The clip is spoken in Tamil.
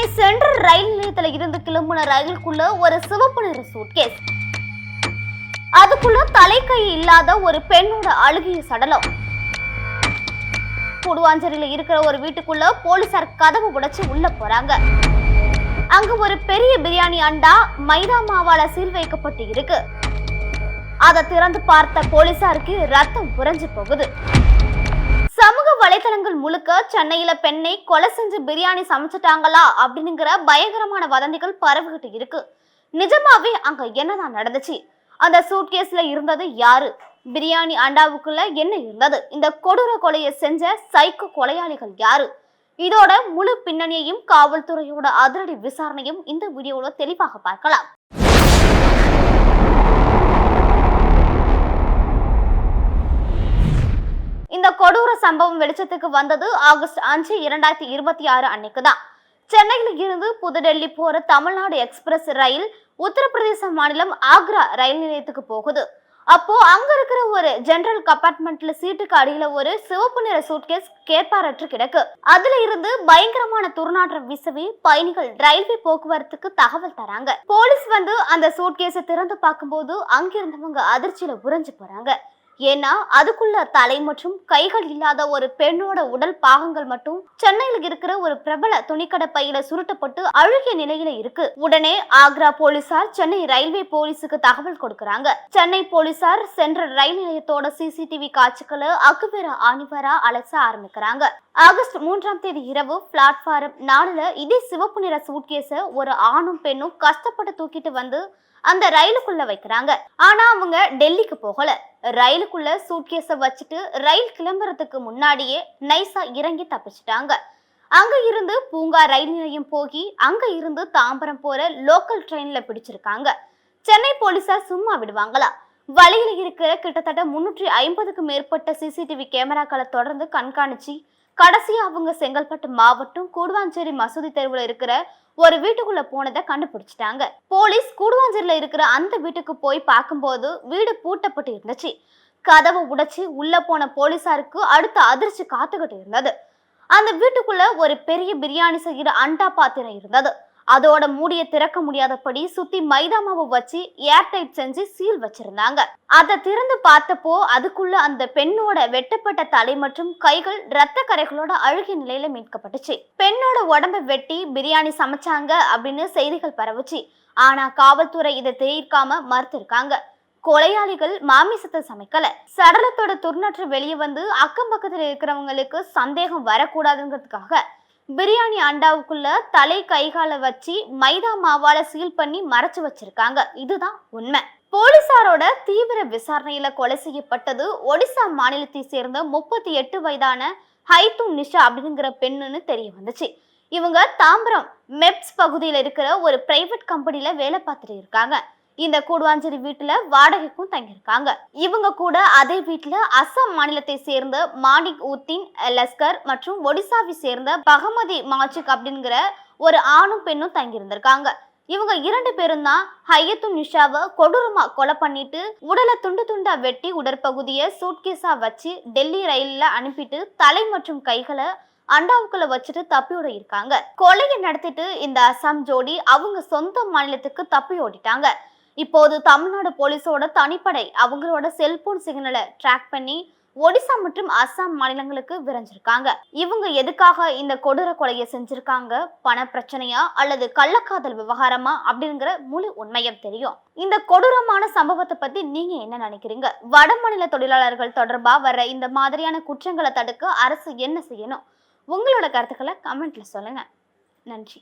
சென்னை சென்ட்ரல் ரயில் நிலையத்தில் இருந்து கிளம்பின ரயிலுக்குள்ள ஒரு சிவப்பு நிற சூட்கேஸ், அதுக்குள்ள தலைக்கை இல்லாத ஒரு பெண்ணோட அழுகிய சடலம். கூடுவாஞ்சேரியில இருக்கிற ஒரு வீட்டுக்குள்ள போலீசார் கதவு உடைச்சு உள்ள போறாங்க. அங்க ஒரு பெரிய பிரியாணி அண்டா மைதா மாவால சீல் வைக்கப்பட்டு இருக்கு. அதை திறந்து பார்த்த போலீசாருக்கு ரத்தம் புரஞ்சு போகுது. சமூக வலைதளங்கள் முழுக்க சென்னையில பெண்ணை கொலை செஞ்சு பிரியாணி சமைச்சிட்டாங்களா அப்படிங்கிற பயங்கரமான வதந்திகள் பரவிக்கிட்டு இருக்கு. நிஜமாவே அங்க என்னதான் நடந்துச்சு? அந்த சூட்கேஸ்ல இருந்தது யாரு? பிரியாணி அண்டாவுக்குள்ள என்ன இருந்தது? இந்த கொடூர கொலையை செஞ்ச சைக்கோ கொலையாளிகள் யாரு? இதோட முழு பின்னணியையும் காவல்துறையோட அதிரடி விசாரணையும் இந்த வீடியோல தெளிவாக பார்க்கலாம். இந்த கொடூர சம்பவம் வெளிச்சத்துக்கு வந்தது ஆகஸ்ட் 5, 2026 அன்னைக்கு தான். சென்னையில இருந்து புதுடெல்லி போற தமிழ்நாடு எக்ஸ்பிரஸ் ரயில் உத்தரப்பிரதேச மாநிலம் ஆக்ரா ரயில் நிலையத்துக்கு போகுது. அப்போ அங்க இருக்கிற ஒரு ஜெனரல் கம்பார்ட்மெண்ட்ல சீட்டுக்கு அடியில ஒரு சிவப்பு நிற சூட்கேஸ் கேட்பாரற்று கிடக்கு. அதுல இருந்து பயங்கரமான துர்நாற்றம் வீசவே பயணிகள் ரயில்வே போக்குவரத்துக்கு தகவல் தராங்க. போலீஸ் வந்து அந்த சூட்கேஸை திறந்து பார்க்கும்போது அங்கிருந்தவங்க அதிர்ச்சியில உறைஞ்சு போறாங்க. ஏன்னா அதுக்குள்ள தலை மற்றும் கைகள் இல்லாத ஒரு பெண்ணோட உடல் பாகங்கள் மட்டும் சென்னையில இருக்கிற ஒரு பிரபல துணிக்கடை பையில சுருட்டப்பட்டு அழுகிய நிலையில இருக்கு. உடனே ஆக்ரா போலீசார் சென்னை ரயில்வே போலீஸுக்கு தகவல் கொடுக்கறாங்க. சென்னை போலீசார் சென்ட்ரல் ரயில் நிலையத்தோட சிசிடிவி காட்சிகளை அக்குவேர ஆணிவரா அலச ஆரம்பிக்கிறாங்க. ஆகஸ்ட் 3ஆம் தேதி இரவு பிளாட்பாரம் 4ல இதே சிவப்பு நிற சூட்கேஸ ஒரு ஆணும் பெண்ணும் கஷ்டப்பட்டு தூக்கிட்டு வந்து அந்த ரயிலுக்குள்ள வைக்கிறாங்க. ஆனா அவங்க டெல்லிக்கு போகல. ரயிலுக்குள்ள சூட்கேஸ வச்சுட்டு ரயில் கிளம்புறதுக்கு முன்னாடியே நைஸா இறங்கி தப்பிச்சிட்டாங்க. அங்க இருந்து பூங்கா ரயில் நிலையம் போகி அங்க இருந்து தாம்பரம் போற லோக்கல் ட்ரெயின்ல பிடிச்சிருக்காங்க. சென்னை போலீசார் சும்மா விடுவாங்களா? வழியில இருக்கிற கிட்டத்தட்ட 350க்கும் மேற்பட்ட சிசிடிவி கேமராக்களை தொடர்ந்து கண்காணிச்சு கடைசியா அவங்க செங்கல்பட்டு மாவட்டம் கூடுவாஞ்சேரி மசூதி தெருவுல இருக்கிற ஒரு வீட்டுக்குள்ள போனதை கண்டுபிடிச்சிட்டாங்க. போலீஸ் கூடுவாஞ்சேரியில இருக்கிற அந்த வீட்டுக்கு போய் பார்க்கும்போது வீடு பூட்டப்பட்டு இருந்துச்சு. கதவை உடைச்சு உள்ள போன போலீசாருக்கு அடுத்த அதிர்ச்சி காத்துக்கிட்டு இருந்தது. அந்த வீட்டுக்குள்ள ஒரு பெரிய பிரியாணி செய்கிற அண்டா பாத்திரம் இருந்தது. அதோட மூடிய திறக்க முடியாதபடி சுத்தி மைதா மாவு வச்சு ஏர்டைட் செஞ்சு சீல் வச்சிருந்தாங்க. அதை திறந்து பார்த்தப்போ அதுக்குள்ள அந்த பெண்ணோட வெட்டப்பட்ட தலை மற்றும் கைகள் ரத்த கரைகளோட அழுகிய நிலையில மீட்கப்பட்டுச்சு. பெண்ணோட உடம்பை வெட்டி பிரியாணி சமைச்சாங்க அப்படின்னு செய்திகள் பரவுச்சு. ஆனா காவல்துறை இதை தெரிவிக்காம மறுத்திருக்காங்க. கொலையாளிகள் மாமிசத்தை சமைக்கல. சடலத்தோட துர்நாற்று வெளியே வந்து அக்கம் பக்கத்துல இருக்கிறவங்களுக்கு சந்தேகம் வரக்கூடாதுங்கிறதுக்காக பிரியாணி அண்டாவுக்குள்ள தலை கைகால வச்சு மைதா மாவால சீல் பண்ணி மறைச்சு வச்சிருக்காங்க. இதுதான் உண்மை. போலீசாரோட தீவிர விசாரணையில கொலை செய்யப்பட்டது ஒடிசா மாநிலத்தை சேர்ந்த 38 வயதான ஹைத்து நிஷா அப்படிங்கிற பெண்ணுன்னு தெரிய வந்துச்சு. இவங்க தாம்பரம் மெப்ஸ் பகுதியில இருக்கிற ஒரு பிரைவேட் கம்பெனில வேலை பார்த்துட்டு இருக்காங்க. இந்த கூடுவாஞ்சேரி வீட்டுல வாடகைக்கும் தங்கியிருக்காங்க. இவங்க கூட அதே வீட்டுல அசாம் மாநிலத்தை சேர்ந்த மாணிக் உத்தீன் லஸ்கர் மற்றும் ஒடிசாவை சேர்ந்த பகமதி மாஜிக் அப்படிங்கிற ஒரு ஆணும் பெண்ணும் தங்கியிருந்திருக்காங்க. இவங்க 2 பேரும் தான் ஹையத்து நிஷாவை கொடூரமா கொலை பண்ணிட்டு உடலை துண்டு துண்டா வெட்டி உடற்பகுதியை சூட்கேஸா வச்சு டெல்லி ரயில்ல அனுப்பிட்டு தலை மற்றும் கைகளை அண்டாவுக்குள்ள வச்சுட்டு தப்பியோட இருக்காங்க. கொலையை நடத்திட்டு இந்த அசாம் ஜோடி அவங்க சொந்த மாநிலத்துக்கு தப்பி ஓடிட்டாங்க. இப்போது தமிழ்நாடு போலீஸோட தனிப்படை அவங்களோட செல்போன் சிக்னலை ட்ராக் பண்ணி ஒடிசா மற்றும் அசாம் மாநிலங்களுக்கு விரைஞ்சிருக்காங்க. இவங்க எதுக்காக இந்த கொடூர கொலையை செஞ்சிருக்காங்க? பண பிரச்சனையா அல்லது கள்ளக்காதல் விவகாரமா அப்படிங்கிற முழு உண்மையும் தெரியும். இந்த கொடூரமான சம்பவத்தை பத்தி நீங்க என்ன நினைக்கிறீங்க? வட மாநில தொழிலாளர்கள் தொடர்பா வர இந்த மாதிரியான குற்றங்களை தடுக்க அரசு என்ன செய்யணும்? உங்களோட கருத்துக்களை கமெண்ட்ல சொல்லுங்க. நன்றி.